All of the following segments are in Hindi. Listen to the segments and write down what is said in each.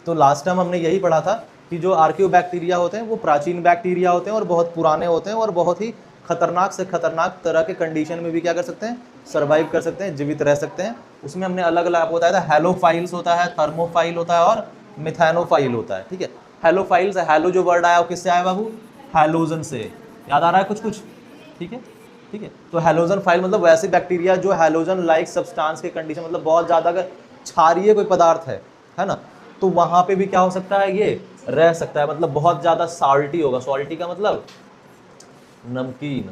तो लास्ट टाइम हमने यही पढ़ा था कि जो आर्कियोबैक्टीरिया होते हैं वो प्राचीन बैक्टीरिया होते हैं और बहुत पुराने होते हैं और बहुत ही खतरनाक से खतरनाक तरह के कंडीशन में भी क्या कर सकते हैं, सर्वाइव कर सकते हैं, जीवित रह सकते हैं। उसमें हमने अलग अलग आपको बताया था, हेलोफाइल्स होता है, थर्मोफाइल होता है और मिथैनोफाइल होता है। ठीक है, हेलोफाइल्स, हेलो जो वर्ड आया वो किससे आया बाबू, हैलोजन से। याद आ रहा है कुछ कुछ? ठीक है, ठीक है। तो हैलोजन फाइल मतलब वैसे बैक्टीरिया जो हैलोजन लाइक सब्सटेंस के कंडीशन, मतलब बहुत ज़्यादा अगर क्षारीय कोई पदार्थ है ना, तो वहाँ पे भी क्या हो सकता है, ये रह सकता है। मतलब बहुत ज़्यादा साल्टी होगा, सॉल्टी का मतलब नमकीन,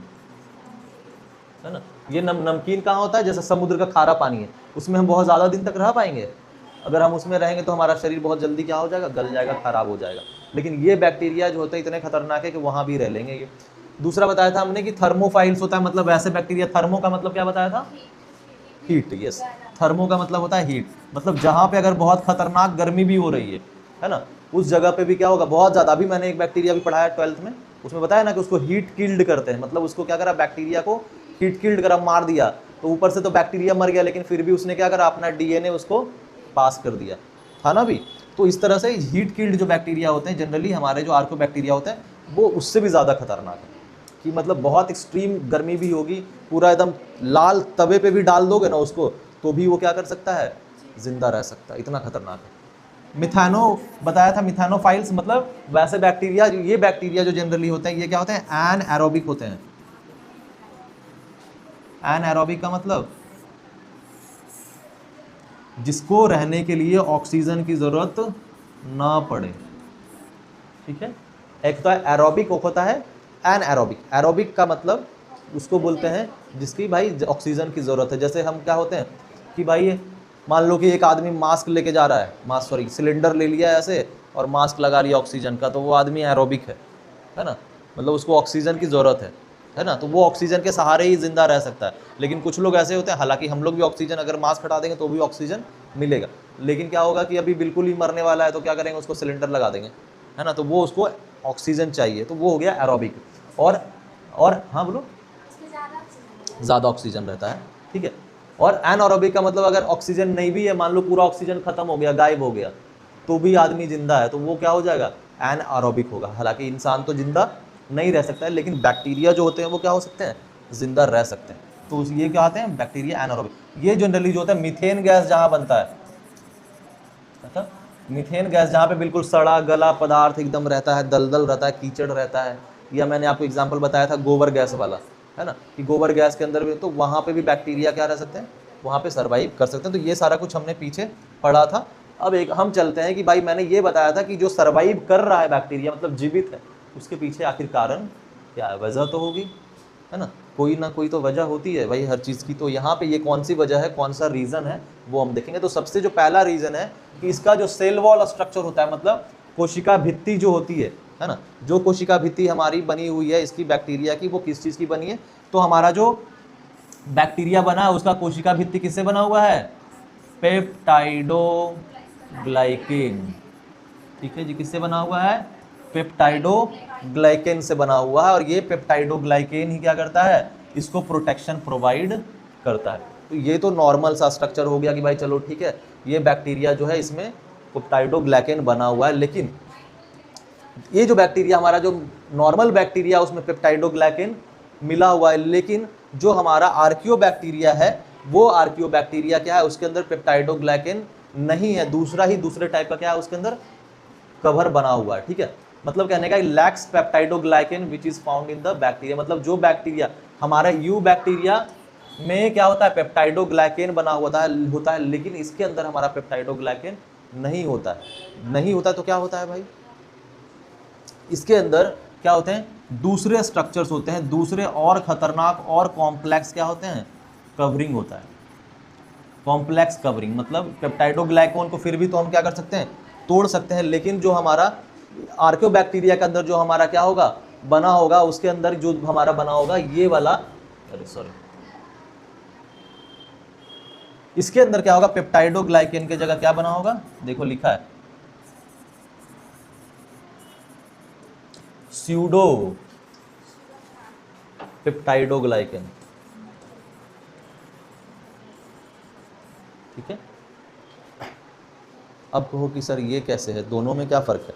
है ना। ये नमकीन कहाँ होता है, जैसे समुद्र का खारा पानी है, उसमें हम बहुत ज़्यादा दिन तक रह पाएंगे? अगर हम उसमें रहेंगे तो हमारा शरीर बहुत जल्दी क्या हो जाएगा, गल जाएगा, खराब हो जाएगा। लेकिन ये बैक्टीरिया जो होते हैं इतने खतरनाक है कि वहाँ भी रह लेंगे ये। दूसरा बताया था हमने कि थर्मोफाइल्स होता है, मतलब वैसे बैक्टीरिया, थर्मो का मतलब क्या बताया था, हीट। यस, थर्मो का मतलब होता है हीट, मतलब जहाँ पे अगर बहुत खतरनाक गर्मी भी हो रही है ना, उस जगह पे भी क्या होगा, बहुत ज़्यादा। अभी मैंने एक बैक्टीरिया भी पढ़ाया 12th में, उसमें बताया ना कि उसको हीट किल्ड करते हैं, मतलब उसको क्या करा, बैक्टीरिया को हीट किल्ड करा, मार दिया। तो ऊपर से तो बैक्टीरिया मर गया, लेकिन फिर भी उसने क्या करा, अपना डीएनए उसको पास कर दिया था ना भी। तो इस तरह से हीट किल्ड जो बैक्टीरिया होते हैं, जनरली हमारे जो आर्कोबैक्टीरिया होते हैं वो उससे भी ज़्यादा खतरनाक है। कि मतलब बहुत एक्सट्रीम गर्मी भी होगी, पूरा एकदम लाल तवे पे भी डाल दोगे ना उसको, तो भी वो क्या कर सकता है, जिंदा रह सकता है, इतना खतरनाक है। मिथानो बताया था, मिथानोफाइल्स मतलब वैसे बैक्टीरिया, ये बैक्टीरिया जो जनरली होते हैं ये क्या होते हैं, एन एरोबिक होते हैं। एन एरोबिक का मतलब जिसको रहने के लिए ऑक्सीजन की जरूरत ना पड़े। ठीक है, एक होता है एरोबिक, एक होता है एन एरोबिक। एरोबिक का मतलब उसको बोलते हैं जिसकी भाई ऑक्सीजन की जरूरत है। जैसे हम क्या होते हैं कि भाई मान लो कि एक आदमी मास्क लेके जा रहा है, मास्क सॉरी सिलेंडर ले लिया ऐसे और मास्क लगा लिया ऑक्सीजन का, तो वो आदमी एरोबिक है ना, मतलब उसको ऑक्सीजन की ज़रूरत है ना, तो वो ऑक्सीजन के सहारे ही जिंदा रह सकता है। लेकिन कुछ लोग ऐसे होते हैं, हालांकि हम लोग भी ऑक्सीजन, अगर मास्क हटा देंगे तो भी ऑक्सीजन मिलेगा, लेकिन क्या होगा कि अभी बिल्कुल ही मरने वाला है तो क्या करेंगे, उसको सिलेंडर लगा देंगे, है ना, तो वो उसको ऑक्सीजन चाहिए, तो वो हो गया एरोबिक। और हाँ बोलो, ज़्यादा ऑक्सीजन रहता है। ठीक है, और एनएरोबिक का मतलब अगर ऑक्सीजन नहीं भी है, मान लो पूरा ऑक्सीजन खत्म हो गया, गायब हो गया, तो भी आदमी जिंदा है, तो वो क्या हो जाएगा, एनएरोबिक होगा। हालांकि इंसान तो जिंदा नहीं रह सकता है, लेकिन बैक्टीरिया जो होते हैं वो क्या हो सकते हैं, जिंदा रह सकते हैं। तो ये क्या आते हैं, बैक्टीरिया एनएरोबिक। ये जनरली जो होता है मीथेन गैस जहां बनता है, मतलब मीथेन गैस जहाँ पे बिल्कुल सड़ा गला पदार्थ एकदम रहता है, दलदल रहता है, कीचड़ रहता है, या मैंने आपको एग्जांपल बताया था गोबर गैस वाला, है ना, कि गोबर गैस के अंदर भी, तो वहाँ पे भी बैक्टीरिया क्या रह सकते हैं, वहाँ पे सर्वाइव कर सकते हैं। तो ये सारा कुछ हमने पीछे पढ़ा था। अब एक हम चलते हैं कि भाई मैंने ये बताया था कि जो सर्वाइव कर रहा है बैक्टीरिया, मतलब जीवित है, उसके पीछे आखिर कारण क्या है, वजह तो होगी, है ना कोई तो वजह होती है भाई हर चीज़ की। तो यहाँ पे ये कौन सी वजह है, कौन सा रीज़न है, वो हम देखेंगे। तो सबसे जो पहला रीज़न है कि इसका जो सेल वॉल स्ट्रक्चर होता है, मतलब कोशिका भित्ति जो होती है ना, जो कोशिका भित्ति हमारी बनी हुई है इसकी बैक्टीरिया की, वो किस चीज़ की बनी है, तो हमारा जो बैक्टीरिया बना है उसका कोशिका भित्ति किससे बना हुआ है, पेप्टाइडोग्लाइकेन। ठीक है जी, किससे बना हुआ है, पेप्टाइडोग्लाइकेन से बना हुआ है। और ये पेप्टाइडोग्लाइकेन ही क्या करता है, इसको प्रोटेक्शन प्रोवाइड करता है। तो ये तो नॉर्मल सा स्ट्रक्चर हो गया कि भाई चलो ठीक है, ये बैक्टीरिया जो है इसमें पेप्टाइडोग्लाइकेन बना हुआ है। लेकिन ये जो बैक्टीरिया हमारा जो नॉर्मल बैक्टीरिया उसमें पेप्टाइडोग्लाइकेन मिला हुआ है, लेकिन जो हमारा आर्कियोबैक्टीरिया है, वो आर्कियोबैक्टीरिया क्या है, उसके अंदर पेप्टाइडोग्लाइकेन नहीं है, दूसरा ही दूसरे टाइप का क्या है उसके अंदर कवर बना हुआ है। ठीक है, मतलब कहने का lakhs peptidoglycan which is found in the bacteria, मतलब जो बैक्टीरिया हमारा यू बैक्टीरिया में क्या होता है, पेप्टाइडोग्लाइकेन बना होता है, लेकिन इसके अंदर हमारा पेप्टाइडोग्लाइकेन नहीं होता है। नहीं होता तो क्या होता है भाई, इसके अंदर क्या होते हैं, दूसरे स्ट्रक्चर्स होते हैं, दूसरे और खतरनाक और कॉम्प्लेक्स क्या होते हैं, कवरिंग होता है, कॉम्प्लेक्स कवरिंग। मतलब पेप्टाइडोग्लाइकोन को फिर भी तो हम क्या कर सकते हैं, तोड़ सकते हैं, लेकिन जो हमारा आर्कियोबैक्टीरिया के अंदर जो हमारा क्या होगा, बना होगा, उसके अंदर जो हमारा बना होगा ये वाला, अरे सॉरी, इसके अंदर क्या होगा, पेप्टाइडोग्लाइकेन की जगह क्या बना होगा, देखो लिखा है स्यूडो पेप्टाइडोग्लाइकेन। ठीक है, अब कहो कि सर ये कैसे है, दोनों में क्या फ़र्क है?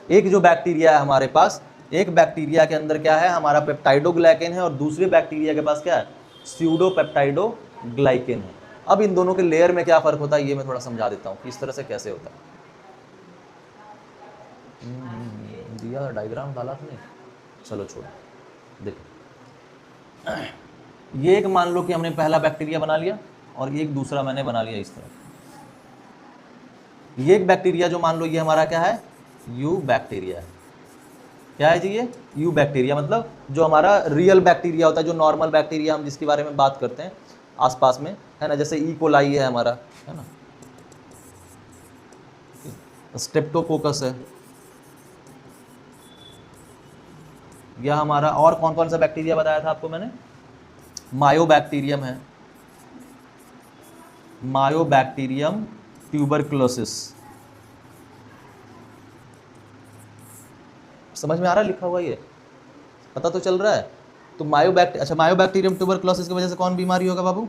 एक जो बैक्टीरिया है हमारे पास, एक बैक्टीरिया के अंदर क्या है, हमारा पेप्टाइडोग्लाइकेन है, और दूसरे बैक्टीरिया के पास क्या है, स्यूडोपेप्टाइडोग्लाइकेन है। अब इन दोनों के लेयर में क्या फ़र्क होता है ये मैं थोड़ा समझा देता हूँ कि इस तरह से कैसे होता है। दिया डायग्राम डाला था नहीं, चलो छोड़ो। देखो ये एक मान लो कि हमने पहला बैक्टीरिया बना लिया और एक दूसरा मैंने बना लिया इस तरह। ये एक बैक्टीरिया जो मान लो ये हमारा क्या है, यू बैक्टीरिया है। क्या है जी ये, यू बैक्टीरिया, मतलब जो हमारा रियल बैक्टीरिया होता है, जो नॉर्मल बैक्टीरिया हम जिसके बारे में बात करते हैं आसपास में, है ना, जैसे ई कोलाई है हमारा, है ना, स्ट्रेप्टोकोकस है, या हमारा और कौन कौन सा बैक्टीरिया बताया था आपको मैंने, मायोबैक्टीरियम है, मायोबैक्टीरियम ट्यूबरकुलोसिस। समझ में आ रहा है लिखा हुआ, ये पता तो चल रहा है। तो अच्छा मायोबैक्टीरियम ट्यूबरकुलोसिस की वजह से कौन बीमारी होगा बाबू,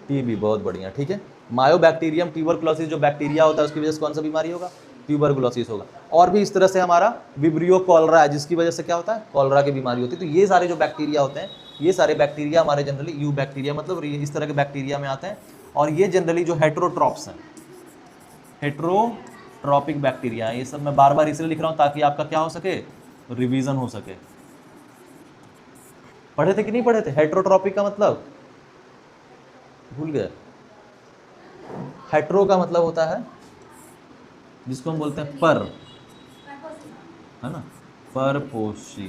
टीबी। बहुत बढ़िया, ठीक है। मायोबैक्टीरियम ट्यूबरकुलोसिस जो बैक्टीरिया होता है उसकी वजह से कौन सा बीमारी होगा, ट्यूबरकुलोसिस होगा। और भी इस तरह से हमारा विब्रियो कॉलरा है जिसकी वजह से क्या होता है, कॉलरा की बीमारी होती है। तो ये सारे जो बैक्टीरिया होते हैं, ये सारे बैक्टीरिया हमारे जनरली यू बैक्टीरिया मतलब इस तरह के बैक्टीरिया में आते हैं। और ये जनरली जो हेट्रोट्रॉप्स हैं, हेट्रोट्रॉपिक बैक्टीरिया है। ये सब मैं बार बार इसलिए लिख रहा हूँ ताकि आपका क्या हो सके, रिवीजन हो सके। पढ़े थे कि नहीं पढ़े थे, हेट्रोट्रॉपिक का मतलब भूल गए। हेट्रो का मतलब होता है जिसको हम बोलते हैं पर, है ना, परपोषी,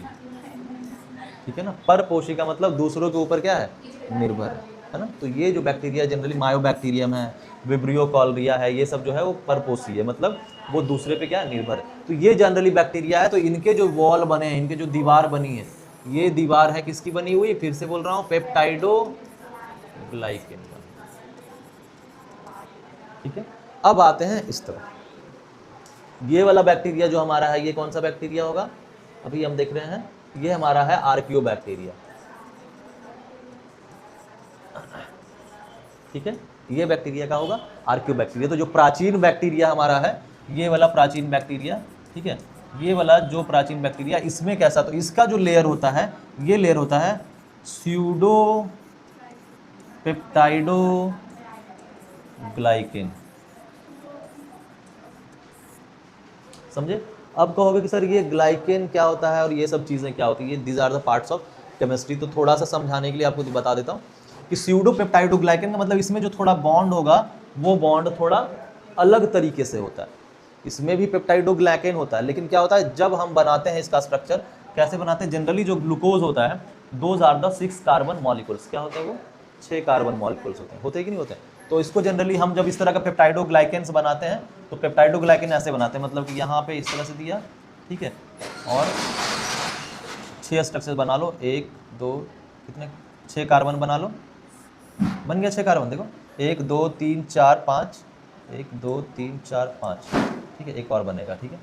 ठीक है ना। परपोषी का मतलब दूसरों के ऊपर क्या है, निर्भर, है ना। तो ये जो बैक्टीरिया जनरली मायोबैक्टीरियम है, विब्रियो कॉलरिया है, ये सब जो है वो परपोषी है, मतलब वो दूसरे पे क्या है, निर्भर है। तो ये जनरली बैक्टीरिया है। तो इनके जो वॉल बने हैं, इनके जो दीवार बनी है, ये दीवार है किसकी बनी हुई, फिर से बोल रहा हूँ, पेप्टाइडोग्लाइकेन, ठीक है। अब आते हैं इस तरह, ये वाला बैक्टीरिया जो हमारा है, ये कौन सा बैक्टीरिया होगा, अभी हम देख रहे हैं, ये हमारा है आर्कियोबैक्टीरिया, ठीक है। ये बैक्टीरिया का होगा आर्कियोबैक्टीरिया। तो जो प्राचीन बैक्टीरिया हमारा है, ये वाला प्राचीन बैक्टीरिया, ठीक है, ये वाला जो प्राचीन बैक्टीरिया, इसमें कैसा, तो इसका जो लेयर होता है, ये लेयर होता है स्यूडोपेप्टाइडोग्लाइकेन, समझे। अब कहोगे कि सर ये ग्लाइकेन क्या होता है और ये सब चीज़ें क्या होती है, these are the parts of chemistry. तो थोड़ा सा समझाने के लिए आपको बता देता हूँ कि स्यूडोपेप्टाइडोग्लाइकेन का मतलब इसमें जो थोड़ा बॉन्ड होगा वो बॉन्ड थोड़ा अलग तरीके से होता है। इसमें भी पेप्टाइडोग्लाइकेन होता है, लेकिन क्या होता है जब हम बनाते हैं इसका स्ट्रक्चर, कैसे बनाते हैं, जनरली जो ग्लूकोज होता है, those are the 6 carbon molecules. क्या होता है वो, 6 कार्बन मॉलिक्यूल्स होते हैं कि नहीं होते हैं। तो इसको जनरली हम जब इस तरह का पेप्टाइडोग्लाइकेन्स बनाते हैं तो पेप्टाइडोग्लाइकेन ऐसे बनाते हैं, मतलब कि यहाँ पे इस तरह से दिया, ठीक है, और 6 स्ट्रक्चर बना लो, 1 2 कितने, 6 कार्बन बना लो, बन गया 6 कार्बन। देखो 1 2 3 4 5, 1 2 3 4 5, ठीक है, एक और बनेगा, ठीक है,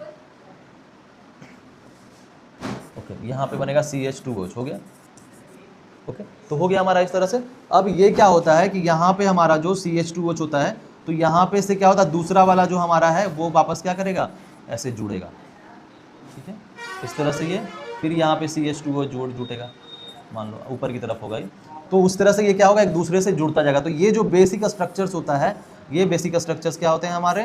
ओके। यहाँ पे बनेगा CH2OH, हो गया, ओके। तो हो गया हमारा इस तरह से। अब ये क्या होता है कि यहाँ पे हमारा जो CH2OH होता है, तो यहाँ पे से क्या होता है, दूसरा वाला जो हमारा है वो वापस क्या करेगा, ऐसे जुड़ेगा, ठीक है, इस तरह से ये, फिर यहाँ पे CH2OH जुटेगा, मान लो ऊपर की तरफ होगा ये। तो उस तरह से ये क्या होगा, एक दूसरे से जुड़ता जाएगा। तो ये जो बेसिक स्ट्रक्चर्स होता है, ये बेसिक स्ट्रक्चर्स क्या होते हैं हमारे,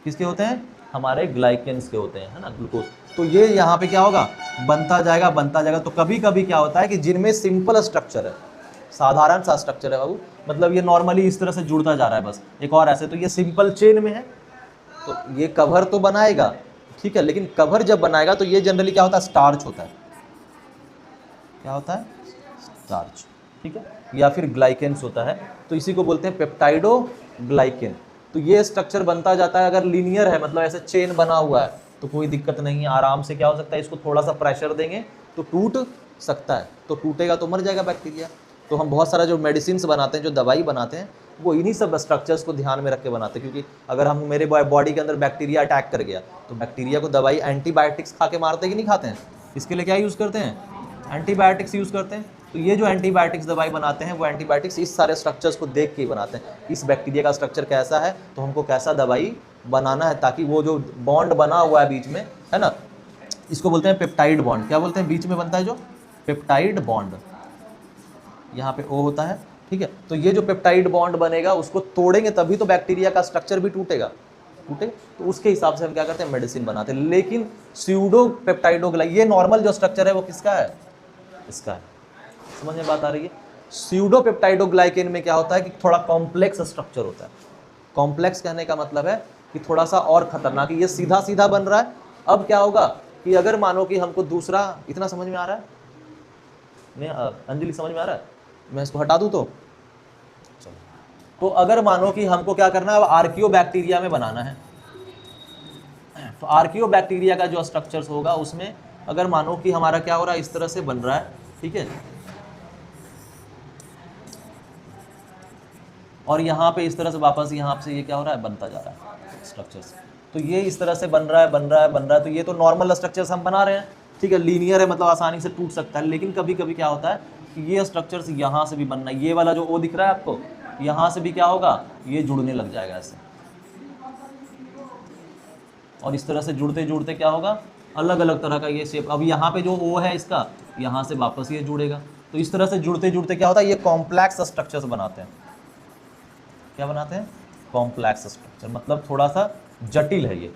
किसके होते हैं, हमारे ग्लाइकेन्स के होते हैं, है ना, ग्लूकोज। तो ये यहाँ पे क्या होगा, बनता जाएगा बनता जाएगा। तो कभी कभी क्या होता है कि जिनमें सिंपल स्ट्रक्चर है, साधारण सा स्ट्रक्चर है बाबू, मतलब ये नॉर्मली इस तरह से जुड़ता जा रहा है बस, एक और ऐसे, तो ये सिंपल चेन में है, तो ये कवर तो बनाएगा, ठीक है, लेकिन कवर जब बनाएगा तो ये जनरली क्या होता है, स्टार्च होता है। क्या होता है, स्टार्च, ठीक है, या फिर ग्लाइकेन्स होता है। तो इसी को बोलते हैं पेप्टाइडोग्लाइकेन। तो ये स्ट्रक्चर बनता जाता है, अगर लीनियर है, मतलब ऐसे चेन बना हुआ है, तो कोई दिक्कत नहीं है, आराम से क्या हो सकता है, इसको थोड़ा सा प्रेशर देंगे तो टूट सकता है, तो टूटेगा तो मर जाएगा बैक्टीरिया। तो हम बहुत सारा जो मेडिसिन बनाते हैं, जो दवाई बनाते हैं, वो इन्हीं सब स्ट्रक्चर्स को ध्यान में रख के बनाते हैं। क्योंकि अगर हम मेरे बॉडी के अंदर बैक्टीरिया अटैक कर गया, तो बैक्टीरिया को दवाई एंटीबायोटिक्स खा के मारते कि नहीं खाते हैं, इसके लिए क्या यूज़ करते हैं, एंटीबायोटिक्स यूज़ करते हैं। तो ये जो एंटीबायोटिक्स दवाई बनाते हैं वो एंटीबायोटिक्स इस सारे स्ट्रक्चर्स को देख के ही बनाते हैं, इस बैक्टीरिया का स्ट्रक्चर कैसा है तो हमको कैसा दवाई बनाना है, ताकि वो जो बॉन्ड बना हुआ है बीच में, है ना, इसको बोलते हैं पेप्टाइड बॉन्ड। क्या बोलते हैं, बीच में बनता है जो पेप्टाइड बॉन्ड, यहाँ पे ओ होता है, ठीक है। तो ये जो पेप्टाइड बॉन्ड बनेगा उसको तोड़ेंगे तभी तो बैक्टीरिया का स्ट्रक्चर भी टूटेगा, तो उसके हिसाब से हम क्या करते हैं, मेडिसिन बनाते हैं। लेकिन स्यूडो पेप्टाइडोग्लाइकेन, ये नॉर्मल जो स्ट्रक्चर है वो किसका है, इसका है। समझ में बात आ रही है। स्यूडो पेप्टाइडोग्लाइकेन में क्या होता है कि थोड़ा कॉम्प्लेक्स स्ट्रक्चर होता है। कॉम्प्लेक्स कहने का मतलब है कि थोड़ा सा और खतरनाक, ये सीधा सीधा बन रहा है। अब क्या होगा कि अगर मानो कि हमको दूसरा, इतना समझ में आ रहा है नहीं अंजलि, समझ में आ रहा है, मैं इसको हटा दूं तो चलो। तो अगर मानो कि हमको क्या करना है, अब आर्कियो बैक्टीरिया में बनाना है, तो आर्कियो बैक्टीरिया का जो स्ट्रक्चर्स होगा उसमें अगर मानो कि हमारा क्या हो रहा है, इस तरह से बन रहा है, ठीक है, और यहाँ पे इस तरह से वापस यहाँ से ये क्या हो रहा है, बनता जा रहा है स्ट्रक्चर्स। तो ये इस तरह से बन रहा है, तो ये तो नॉर्मल स्ट्रक्चर्स हम बना रहे हैं, ठीक है, लीनियर है, मतलब आसानी से टूट सकता है। लेकिन कभी कभी क्या होता है कि ये स्ट्रक्चर्स यहाँ से भी बनना, ये वाला जो ओ दिख रहा है आपको, यहाँ से भी क्या होगा, ये जुड़ने लग जाएगा ऐसे, और इस तरह से जुड़ते जुड़ते क्या होगा, अलग अलग तरह का ये शेप। अब यहाँ पे जो ओ है इसका, यहाँ से वापस ये जुड़ेगा। तो इस तरह से जुड़ते जुड़ते क्या होता है, ये कॉम्प्लेक्स स्ट्रक्चर्स बनाते हैं। क्या बनाते हैं, कॉम्प्लेक्स स्ट्रक्चर, मतलब थोड़ा सा जटिल है ये।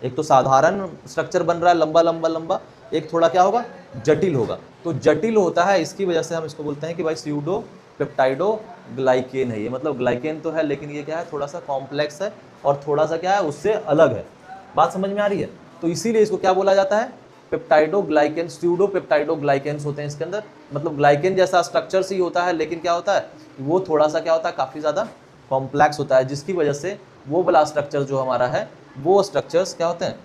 एक तो साधारण स्ट्रक्चर बन रहा है लंबा लंबा लंबा, एक थोड़ा क्या होगा, जटिल होगा। तो जटिल होता है, इसकी वजह से हम इसको बोलते हैं कि भाई स्यूडो पेप्टाइडोग्लाइकेन है ये। मतलब ग्लाइकेन तो है लेकिन ये क्या है, थोड़ा सा कॉम्प्लेक्स है और थोड़ा सा क्या है, उससे अलग है। बात समझ में आ रही है। तो इसीलिए इसको क्या बोला जाता है, पेप्टाइडोग्लाइकेन, स्यूडो पेप्टाइडोग्लाइकेन्स होते हैं इसके अंदर। मतलब ग्लाइकेन जैसा स्ट्रक्चर ही होता है, लेकिन क्या होता है, वो थोड़ा सा क्या होता है, काफ़ी ज़्यादा कॉम्प्लेक्स होता है, जिसकी वजह से वो वाला स्ट्रक्चर जो हमारा है, वो स्ट्रक्चर्स क्या होते हैं,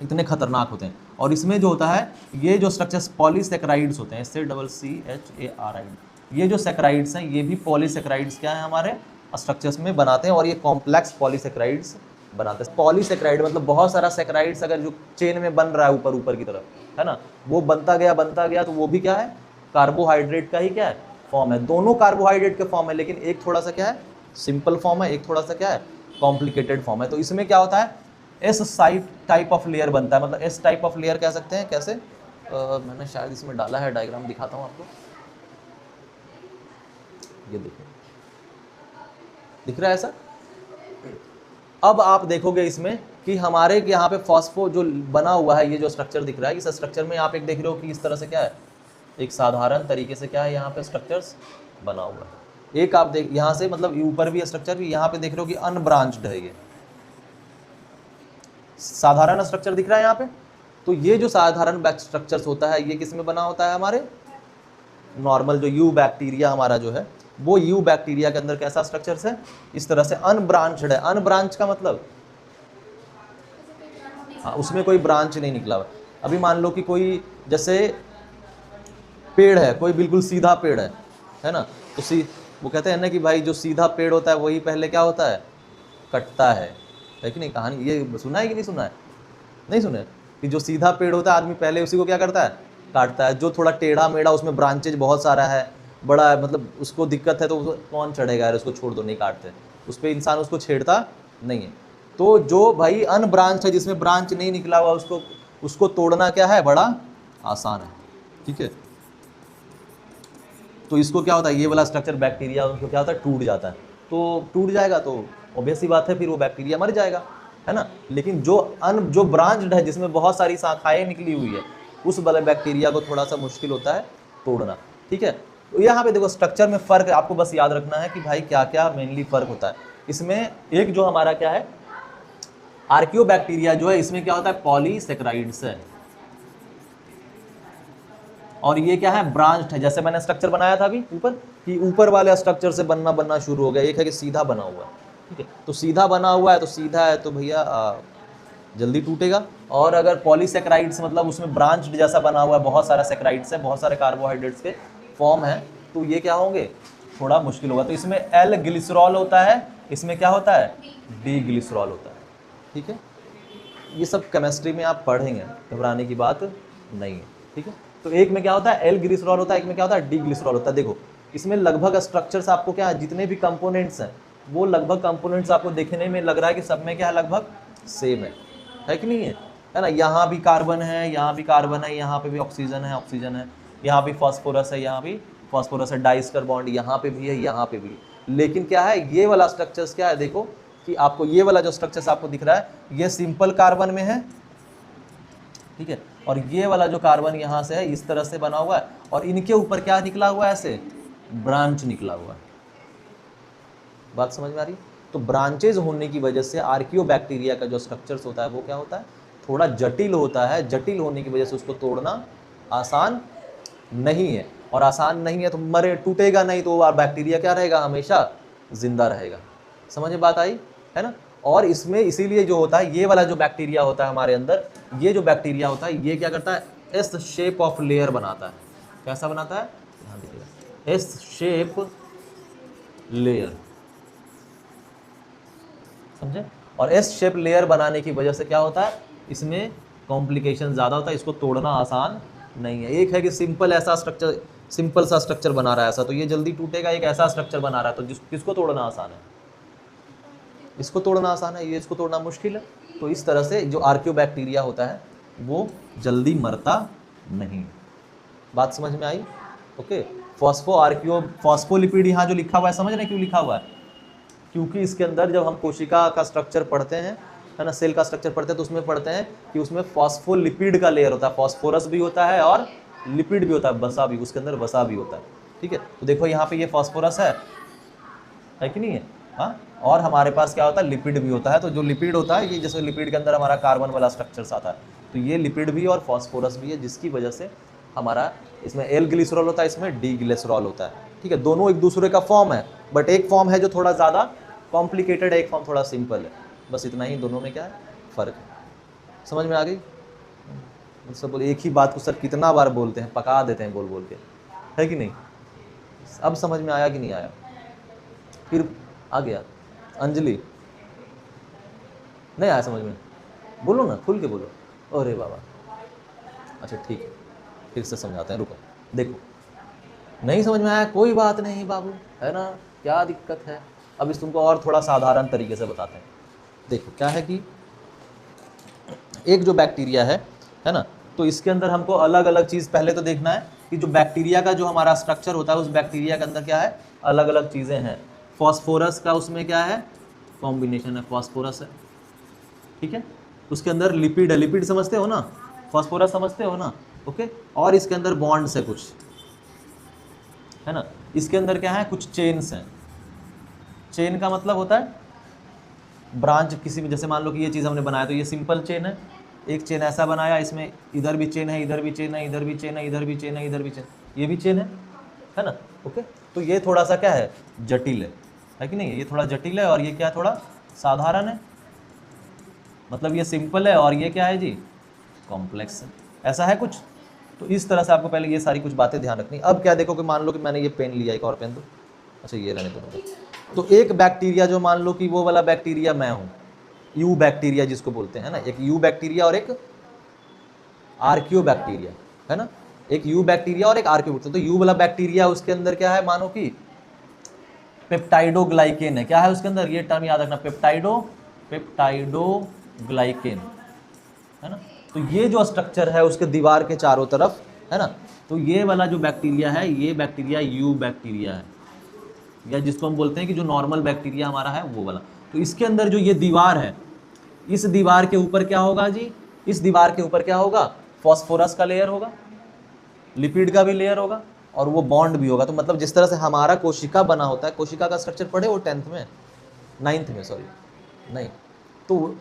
इतने खतरनाक होते हैं। और इसमें जो होता है, ये जो स्ट्रक्चर्स पॉलीसेक्राइड्स होते हैं, CCHARID, ये जो सेक्राइड्स हैं, ये भी पॉलीसेक्राइड्स क्या है, हमारे स्ट्रक्चर्स में बनाते हैं, और ये कॉम्प्लेक्स पॉलीसेक्राइड्स बनाते हैं। पॉलीसेक्राइड मतलब बहुत सारा सेक्राइड्स अगर जो चेन में बन रहा है ऊपर ऊपर की तरफ, है ना, वो बनता गया, तो वो भी क्या है, कार्बोहाइड्रेट का ही क्या है, फॉर्म है। दोनों कार्बोहाइड्रेट के फॉर्म है, लेकिन एक थोड़ा सा क्या है, सिंपल फॉर्म है, एक थोड़ा सा क्या है, कॉम्प्लिकेटेड फॉर्म है। तो इसमें क्या होता है, एस टाइप ऑफ लेयर बनता है। मतलब एस टाइप ऑफ लेयर कह सकते हैं। कैसे, मैंने शायद इसमें डाला है डायग्राम, दिखाता हूँ आपको। ये देखो, दिख रहा है ऐसा। अब आप देखोगे इसमें कि हमारे यहाँ पे फॉस्फो जो बना हुआ है, ये जो स्ट्रक्चर दिख रहा है, इस स्ट्रक्चर में आप एक देख रहे हो कि इस तरह से क्या है, एक साधारण तरीके से क्या है, यहाँ पे स्ट्रक्चर्स बना हुआ है। एक आप देख यहाँ से, मतलब ऊपर भी स्ट्रक्चर भी, यहाँ पे देख रहे हो कि अनब्रांच्ड है, ये साधारण स्ट्रक्चर दिख रहा है यहाँ पे। तो ये जो साधारण स्ट्रक्चर्स होता है, ये किस में बना होता है, हमारे नॉर्मल जो यू बैक्टीरिया हमारा जो है, वो यू बैक्टीरिया के अंदर कैसा स्ट्रक्चर्स है, इस तरह से अनब्रांच्ड है। अनब्रांच का मतलब, हाँ, उसमें कोई ब्रांच नहीं निकला हुआ। अभी मान लो कि कोई जैसे पेड़ है, कोई बिल्कुल सीधा पेड़ है ना, तो वो कहते हैं ना कि भाई जो सीधा पेड़ होता है वही पहले क्या होता है, कटता है कि नहीं। कहानी ये सुना है कि नहीं सुना है, नहीं सुना है कि जो सीधा पेड़ होता है आदमी पहले उसी को क्या करता है, काटता है। जो थोड़ा टेढ़ा मेढ़ा, उसमें ब्रांचेज बहुत सारा है, बड़ा है, मतलब उसको दिक्कत है, तो कौन चढ़ेगा यार, उसको छोड़ दो, नहीं काटते, उस पर इंसान उसको छेड़ता नहीं है। तो जो भाई अनब्रांच है, जिसमें ब्रांच नहीं निकला हुआ, उसको तोड़ना क्या है, बड़ा आसान है, ठीक है। तो इसको क्या होता है, ये वाला स्ट्रक्चर बैक्टीरिया उनको क्या होता है, टूट जाता है। तो टूट जाएगा तो ऑब्वियस सी बात है, फिर वो बैक्टीरिया मर जाएगा, है ना। लेकिन जो ब्रांच्ड है, जिसमें बहुत सारी शाखाएं निकली हुई है, उस वाले बैक्टीरिया को थोड़ा सा मुश्किल होता है तोड़ना, ठीक है। तो यहाँ पे देखो स्ट्रक्चर में फ़र्क आपको बस याद रखना है कि भाई क्या क्या मेनली फ़र्क होता है इसमें। एक जो हमारा क्या है, आर्कियो बैक्टीरिया जो है, इसमें क्या होता है, पॉलीसेक्राइड्स है, और ये क्या है, ब्रांच्ड है। जैसे मैंने स्ट्रक्चर बनाया था अभी ऊपर, कि ऊपर वाले स्ट्रक्चर से बनना शुरू हो गया। एक है कि सीधा बना हुआ है, ठीक है। तो सीधा बना हुआ है, तो सीधा है तो भैया जल्दी टूटेगा। और अगर पॉलीसेक्राइड्स मतलब उसमें ब्रांच्ड जैसा बना हुआ है, बहुत सारा सेक्राइड्स है, बहुत सारे कार्बोहाइड्रेट्स के फॉर्म है, तो ये क्या होंगे, थोड़ा मुश्किल होगा। तो इसमें एल ग्लिसरॉल होता है, इसमें क्या होता है, डी ग्लिसरॉल होता है, ठीक है। ये सब केमिस्ट्री में आप पढ़ेंगे, घबराने की बात नहीं है, ठीक है। तो एक में क्या होता है एल ग्लिसरॉल होता है, एक में क्या होता है डी ग्लिसरॉल होता है। देखो इसमें लगभग स्ट्रक्चर्स आपको क्या है, जितने भी कंपोनेंट्स हैं वो लगभग कंपोनेंट्स आपको देखने में लग रहा है कि सब में क्या है, लगभग सेम है कि नहीं है ना। यहाँ भी कार्बन है, यहाँ भी कार्बन है, यहाँ पे भी ऑक्सीजन है, यहाँ भी फास्फोरस है, यहाँ भी फास्फोरस है, डाइस्टर बॉन्ड यहाँ पे भी है, यहाँ पे भी है। लेकिन क्या है, ये वाला स्ट्रक्चर्स क्या है, देखो कि आपको ये वाला जो स्ट्रक्चर्स आपको दिख रहा है ये सिंपल कार्बन में है, ठीक है, और ये वाला जो कार्बन यहाँ से है इस तरह से बना हुआ है, और इनके ऊपर क्या निकला हुआ है, ऐसे ब्रांच निकला हुआ है। बात समझ में आ रही है? तो ब्रांचेज होने की वजह से आर्कियोबैक्टीरिया का जो स्ट्रक्चर्स होता है वो क्या होता है, थोड़ा जटिल होता है। जटिल होने की वजह से उसको तोड़ना आसान नहीं है, और आसान नहीं है तो मरे टूटेगा नहीं, तो बैक्टीरिया क्या रहेगा, हमेशा जिंदा रहेगा। समझ में बात आई है ना। और इसमें इसीलिए जो होता है ये वाला जो बैक्टीरिया होता है हमारे अंदर, ये जो बैक्टीरिया होता है ये क्या करता है, एस शेप ऑफ लेयर बनाता है। कैसा बनाता है, ध्यान दीजिएगा, एस शेप लेयर, समझे। और एस शेप लेयर बनाने की वजह से क्या होता है, इसमें कॉम्प्लिकेशन ज़्यादा होता है, इसको तोड़ना आसान नहीं है। एक है कि सिंपल ऐसा स्ट्रक्चर, सिंपल सा स्ट्रक्चर बना रहा है ऐसा, तो ये जल्दी टूटेगा। एक ऐसा स्ट्रक्चर बना रहा है तो किसको तोड़ना आसान है, इसको तोड़ना आसान है, ये इसको तोड़ना मुश्किल है। तो इस तरह से जो आर्कियोबैक्टीरिया होता है वो जल्दी मरता नहीं। बात समझ में आई? ओके। फॉस्फोलिपिड यहाँ जो लिखा हुआ है, समझ रहे क्यों लिखा हुआ है, क्योंकि इसके अंदर जब हम कोशिका का स्ट्रक्चर पढ़ते हैं, है ना, सेल का स्ट्रक्चर पढ़ते हैं, तो उसमें पढ़ते हैं कि उसमें फॉस्फोलिपिड का लेयर होता है, फॉस्फोरस भी होता है और लिपिड भी होता है, वसा भी, उसके अंदर वसा भी होता है, ठीक है। तो देखो यहाँ पे ये फॉस्फोरस है कि नहीं है, हाँ, और हमारे पास क्या होता है, लिपिड भी होता है। तो जो लिपिड होता है, ये जैसे लिपिड के अंदर हमारा कार्बन वाला स्ट्रक्चर्स आता है, तो ये लिपिड भी और फॉस्फोरस भी है, जिसकी वजह से हमारा इसमें एल ग्लिसरॉल होता है, इसमें डी ग्लिसरॉल होता है, ठीक है। दोनों एक दूसरे का फॉर्म है, बट एक फॉर्म है जो थोड़ा ज़्यादा कॉम्प्लिकेटेड है, एक फॉर्म थोड़ा सिंपल है, बस इतना ही, दोनों में क्या है, फ़र्क है। समझ में आ गई? सब बोले एक ही बात को सर कितना बार बोलते हैं, पका देते हैं बोल बोल के, है कि नहीं। अब समझ में आया कि नहीं आया? फिर आ गया अंजलि, नहीं आया समझ में, बोलो ना, खुल के बोलो। अरे बाबा, अच्छा ठीक है, फिर से समझाते हैं, रुको। देखो नहीं समझ में आया, कोई बात नहीं बाबू, है ना, क्या दिक्कत है। अब इस तुमको और थोड़ा साधारण तरीके से बताते हैं। देखो क्या है कि एक जो बैक्टीरिया है ना, तो इसके अंदर हमको अलग अलग चीज़ पहले तो देखना है कि जो बैक्टीरिया का जो हमारा स्ट्रक्चर होता है, उस बैक्टीरिया के अंदर क्या है, अलग अलग चीज़ें हैं। फॉस्फोरस का उसमें क्या है, कॉम्बिनेशन है, फॉस्फोरस है, ठीक है। उसके अंदर लिपिड है, लिपिड समझते हो ना, फॉस्फोरस समझते हो ना, ओके। और इसके अंदर बॉन्ड्स है कुछ, है ना। इसके अंदर क्या है, कुछ चेन्स हैं। चेन का मतलब होता है ब्रांच, किसी भी, जैसे मान लो कि ये चीज़ हमने बनाया तो ये सिंपल चेन है, एक चेन ऐसा बनाया, इसमें इधर भी चेन है, इधर भी चेन है, इधर भी चेन है, इधर भी चेन है, इधर भी चेन, ये भी चेन है ना, ओके। तो ये थोड़ा सा क्या है, जटिल है कि नहीं, ये थोड़ा जटिल है, और ये क्या, थोड़ा साधारण है, मतलब ये सिंपल है, और ये क्या है जी, कॉम्प्लेक्स है, ऐसा है कुछ। तो इस तरह से आपको पहले ये सारी कुछ बातें ध्यान रखनी। अब क्या देखो कि मान लो कि मैंने ये पेन लिया, एक और पेन दो, अच्छा ये रहने दो। तो एक बैक्टीरिया जो, मान लो कि वो वाला बैक्टीरिया मैं हूँ, यू बैक्टीरिया जिसको बोलते हैं ना, एक यू बैक्टीरिया और एक आर्कियोबैक्टीरिया, है ना, एक यू बैक्टीरिया और एक आर्कियोबैक्टीरिया। तो यू वाला बैक्टीरिया, उसके अंदर क्या है, मानो कि पेप्टाइडोग्लाइकेन है, क्या है उसके अंदर, ये टर्म याद रखना, पेप्टाइडोग्लाइकेन, है ना। तो ये जो स्ट्रक्चर है उसके दीवार के चारों तरफ, है ना, तो ये वाला जो बैक्टीरिया है, ये बैक्टीरिया यू बैक्टीरिया है, या जिसको हम बोलते हैं कि जो नॉर्मल बैक्टीरिया हमारा है वो वाला। तो इसके अंदर जो ये दीवार है, इस दीवार के ऊपर क्या होगा जी, इस दीवार के ऊपर क्या होगा, फॉस्फोरस का लेयर होगा, लिपिड का भी लेयर होगा, और वो बॉन्ड भी होगा। तो मतलब जिस तरह से हमारा कोशिका बना होता है, कोशिका का स्ट्रक्चर पढ़े वो 10th में, 9th में, सॉरी नहीं, तो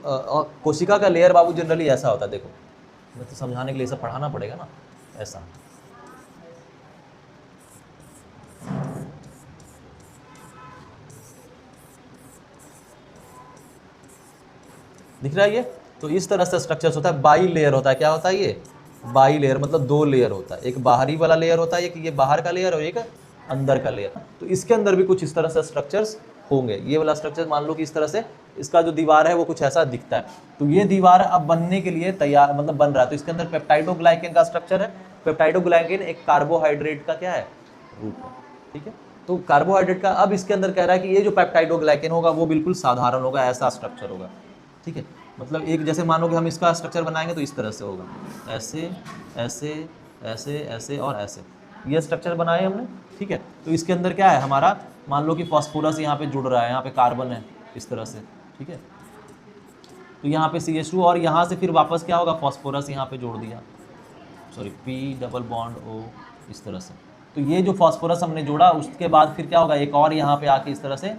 कोशिका का लेयर बाबू जनरली ऐसा होता है। देखो मैं तो समझाने के लिए सब पढ़ाना पड़ेगा ना, ऐसा दिख रहा है ये। तो इस तरह से स्ट्रक्चर्स होता है, बाई लेयर होता है। क्या होता है ये, बाई लेयर, मतलब दो लेयर होता है, एक बाहरी वाला लेयर होता है, एक ये बाहर का लेयर और एक अंदर का लेयर। तो इसके अंदर भी कुछ इस तरह से स्ट्रक्चर्स होंगे। ये वाला स्ट्रक्चर मान लो कि इस तरह से इसका जो दीवार है वो कुछ ऐसा दिखता है। तो ये दीवार अब बनने के लिए तैयार, मतलब बन रहा है। तो इसके अंदर पेप्टाइडोग्लाइकेन का स्ट्रक्चर है, पेप्टाइडोग्लाइकेन एक कार्बोहाइड्रेट का क्या है, रूप है, ठीक है। तो कार्बोहाइड्रेट का, अब इसके अंदर कह रहा है कि ये जो पेप्टाइडोग्लाइकेन होगा वो बिल्कुल साधारण होगा, ऐसा स्ट्रक्चर होगा, ठीक है। मतलब एक जैसे मानो कि हम इसका स्ट्रक्चर बनाएंगे तो इस तरह से होगा, ऐसे ऐसे ऐसे ऐसे और ऐसे, ये स्ट्रक्चर बनाए हमने, ठीक है। तो इसके अंदर क्या है हमारा, मान लो कि फॉस्फोरस यहाँ पे जुड़ रहा है, यहाँ पे कार्बन है इस तरह से, ठीक है। तो यहाँ पे CH2 और यहाँ से फिर वापस क्या होगा, फॉस्फोरस यहाँ पे जोड़ दिया, sorry P double bond O, इस तरह से। तो ये जो फॉस्फोरस हमने जोड़ा उसके बाद फिर क्या होगा, एक और यहाँ पे आके इस तरह से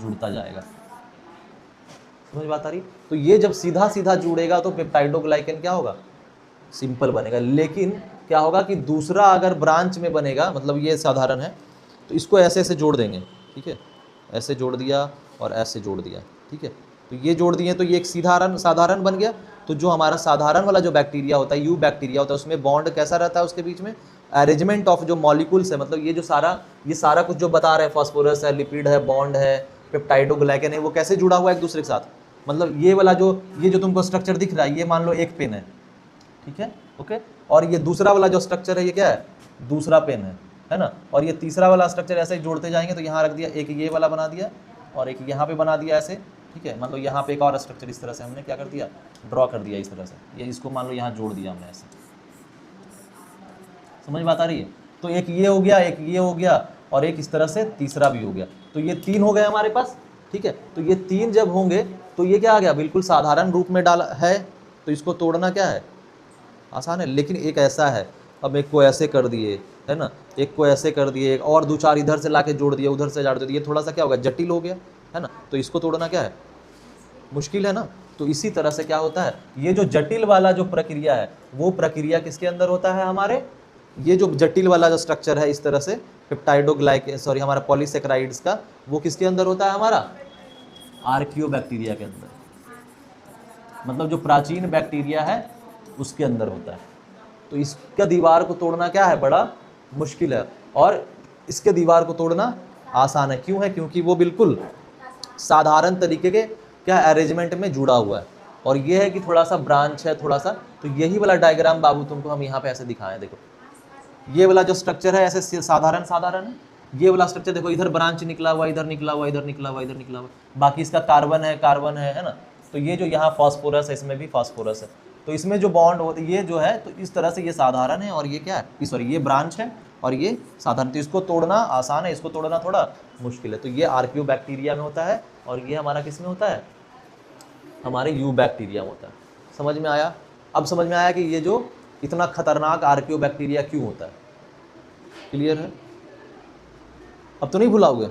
जुड़ता जाएगा, समझ बात आ रही। तो ये जब सीधा सीधा जुड़ेगा तो पेप्टाइडोग्लाइकेन क्या होगा, सिंपल बनेगा। लेकिन क्या होगा कि दूसरा अगर ब्रांच में बनेगा, मतलब ये साधारण है तो इसको ऐसे ऐसे जोड़ देंगे, ठीक है, ऐसे जोड़ दिया और ऐसे जोड़ दिया, ठीक है। तो ये जोड़ दिए तो ये एक साधारण बन गया। तो जो हमारा साधारण वाला जो बैक्टीरिया होता है, यू बैक्टीरिया होता है, उसमें बॉन्ड कैसा रहता है उसके बीच में, अरेंजमेंट ऑफ जो मॉलिक्यूल्स है, मतलब ये सारा कुछ जो बता रहे हैं, फॉस्फोरस है, लिपिड है, बॉन्ड है, पेप्टाइडोग्लाइकेन है, वो कैसे जुड़ा हुआ है एक दूसरे के साथ। मतलब ये वाला ये जो तुमको स्ट्रक्चर दिख रहा है, ये मान लो एक पेन है, ठीक है, ओके। और ये दूसरा वाला जो स्ट्रक्चर है ये क्या है, दूसरा पेन है ना। और ये तीसरा वाला स्ट्रक्चर ऐसे जोड़ते जाएंगे तो यहाँ रख दिया, एक ये वाला बना दिया और एक यहाँ पे बना दिया ऐसे, ठीक है। मतलब यहाँ पे एक और स्ट्रक्चर इस तरह से हमने क्या कर दिया, ड्रॉ कर दिया इस तरह से, ये इसको मान लो यहाँ जोड़ दिया हमने ऐसे, समझ बात आ रही है। तो एक ये हो गया, एक ये हो गया और एक इस तरह से तीसरा भी हो गया, तो ये 3 हो गए हमारे पास, ठीक है। तो ये 3 जब होंगे तो ये क्या आ गया, बिल्कुल साधारण रूप में डाला है। तो इसको तोड़ना क्या है, आसान है। लेकिन एक ऐसा है, अब एक को ऐसे कर दिए है ना, एक को ऐसे कर दिए और 2-4 इधर से लाके जोड़ दिए, उधर से जोड़ दिए, ये थोड़ा सा क्या होगा, जटिल हो गया है ना। तो इसको तोड़ना क्या है, मुश्किल है ना। तो इसी तरह से क्या होता है, ये जो जटिल वाला जो प्रक्रिया है वो प्रक्रिया किसके अंदर होता है हमारे, ये जो जटिल वाला जो स्ट्रक्चर है इस तरह से हमारा पॉलीसेकेराइड्स का, वो किसके अंदर होता है हमारा, आर्कियोबैक्टीरिया के अंदर। मतलब जो प्राचीन बैक्टीरिया है उसके अंदर होता है। तो इसका दीवार को तोड़ना क्या है, बड़ा मुश्किल है, और इसके दीवार को तोड़ना आसान है। क्यों है, क्योंकि वो बिल्कुल साधारण तरीके के क्या अरेंजमेंट में जुड़ा हुआ है। और ये है कि थोड़ा सा ब्रांच है, थोड़ा सा। तो यही वाला डायग्राम बाबू तुमको हम यहाँ पे ऐसे दिखाएं, देखो ये वाला जो स्ट्रक्चर है ऐसे साधारण है, ये वाला स्ट्रक्चर देखो, इधर ब्रांच निकला हुआ, इधर निकला हुआ, इधर निकला हुआ, इधर निकला हुआ, बाकी इसका कार्बन है ना। तो ये जो यहाँ फॉस्फोरस है, इसमें भी फॉस्फोरस है। तो इसमें जो बॉन्ड होते ये जो है, तो इस तरह से ये साधारण है और ये क्या है, सॉरी ये ब्रांच है और ये साधारण। तो इसको तोड़ना आसान है, इसको तोड़ना थोड़ा मुश्किल है। तो ये आर्कियोबैक्टीरिया में होता है और ये हमारा किस में होता है, हमारे यू बैक्टीरिया में होता है। समझ में आया, अब समझ में आया कि ये जो इतना खतरनाक आर्कियोबैक्टीरिया क्यों होता है। क्लियर है, अब तो नहीं भुलाओगे।